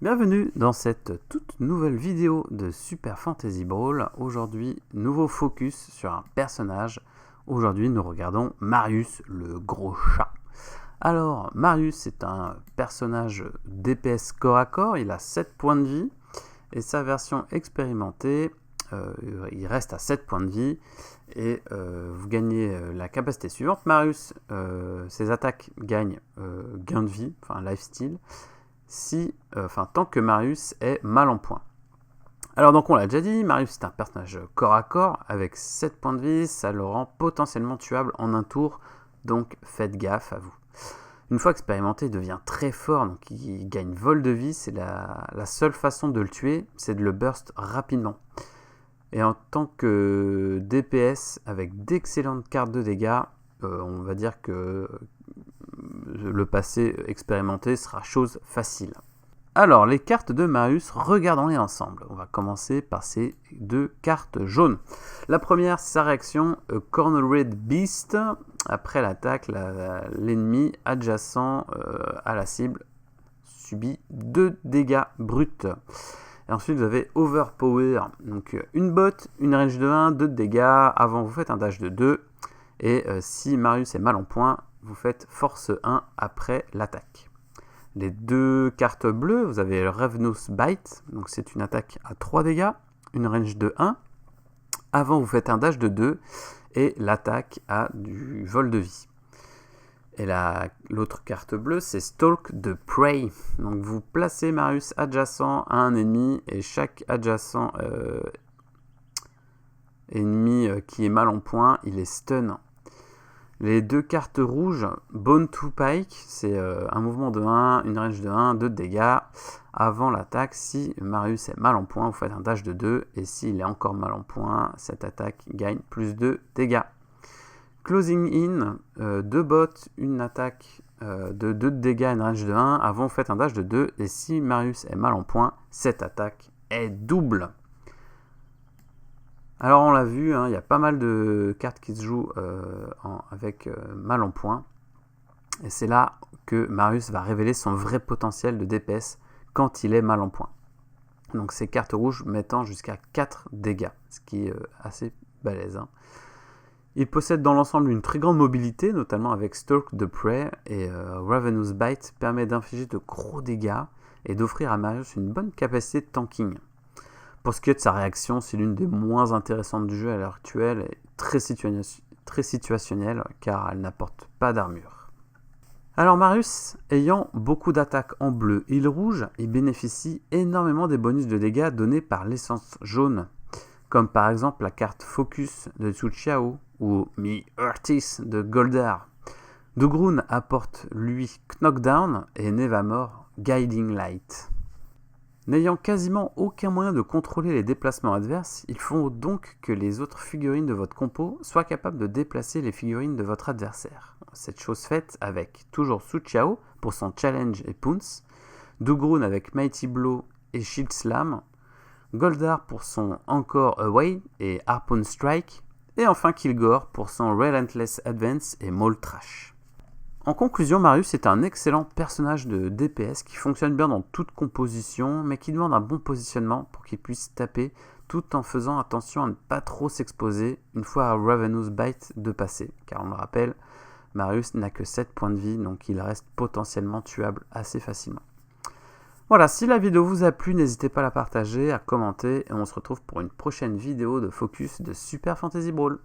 Bienvenue dans cette toute nouvelle vidéo de Super Fantasy Brawl. Aujourd'hui, nouveau focus sur un personnage. Aujourd'hui, nous regardons Marius, le gros chat. Alors, Marius est un personnage DPS corps à corps, il a 7 points de vie. Et sa version expérimentée, il reste à 7 points de vie. Et vous gagnez la capacité suivante. Marius, ses attaques gagnent gain de vie, enfin lifesteal. Tant que Marius est mal en point. Alors donc on l'a déjà dit, Marius est un personnage corps à corps avec 7 points de vie, ça le rend potentiellement tuable en un tour, donc faites gaffe à vous. Une fois expérimenté, il devient très fort, donc il gagne vol de vie, c'est la seule façon de le tuer, c'est de le burst rapidement. Et en tant que DPS avec d'excellentes cartes de dégâts, on va dire que le passé expérimenté sera chose facile. Alors, les cartes de Marius, regardons-les ensemble. On va commencer par ces deux cartes jaunes. La première, sa réaction Cornered Beast. Après l'attaque, l'ennemi adjacent à la cible subit 2 dégâts bruts. Et ensuite, vous avez Overpower. Donc, une botte, une range de 1, 2 de dégâts. Avant, vous faites un dash de 2. Et si Marius est mal en point, vous faites force 1 après l'attaque. Les deux cartes bleues, vous avez Ravenous Bite, donc c'est une attaque à 3 dégâts, une range de 1. Avant, vous faites un dash de 2 et l'attaque a du vol de vie. Et l'autre carte bleue, c'est Stalk the Prey. Donc vous placez Marius adjacent à un ennemi et chaque adjacent ennemi qui est mal en point, il est stun. Les deux cartes rouges, Bone to Pike, c'est un mouvement de 1, une range de 1, 2 de dégâts. Avant l'attaque, si Marius est mal en point, vous faites un dash de 2. Et s'il est encore mal en point, cette attaque gagne plus de dégâts. Closing in, 2 bottes, une attaque de 2 de dégâts, une range de 1. Avant, vous faites un dash de 2. Et si Marius est mal en point, cette attaque est double. Alors on l'a vu, il y a pas mal de cartes qui se jouent avec mal en point. Et c'est là que Marius va révéler son vrai potentiel de DPS quand il est mal en point. Donc ces cartes rouges mettant jusqu'à 4 dégâts, ce qui est assez balèze. Il possède dans l'ensemble une très grande mobilité, notamment avec Stalk the Prey et Ravenous Bite permet d'infliger de gros dégâts et d'offrir à Marius une bonne capacité de tanking. Pour ce qui est de sa réaction, c'est l'une des moins intéressantes du jeu à l'heure actuelle et très situationnelle car elle n'apporte pas d'armure. Alors Marius, ayant beaucoup d'attaques en bleu et rouge, il bénéficie énormément des bonus de dégâts donnés par l'essence jaune, comme par exemple la carte Focus de Su Xiao ou Me Artis de Goldar. Dougroon apporte lui Knockdown et Nevamor Guiding Light. N'ayant quasiment aucun moyen de contrôler les déplacements adverses, il faut donc que les autres figurines de votre compo soient capables de déplacer les figurines de votre adversaire. Cette chose faite avec toujours Su Xiao pour son Challenge et Pounce, Dougroon avec Mighty Blow et Shield Slam, Goldar pour son Encore Away et Harpoon Strike, et enfin Kilgore pour son Relentless Advance et Maul Trash. En conclusion, Marius est un excellent personnage de DPS qui fonctionne bien dans toute composition, mais qui demande un bon positionnement pour qu'il puisse taper tout en faisant attention à ne pas trop s'exposer une fois à Ravenous Bite de passer. Car on le rappelle, Marius n'a que 7 points de vie, donc il reste potentiellement tuable assez facilement. Voilà, si la vidéo vous a plu, n'hésitez pas à la partager, à commenter, et on se retrouve pour une prochaine vidéo de focus de Super Fantasy Brawl.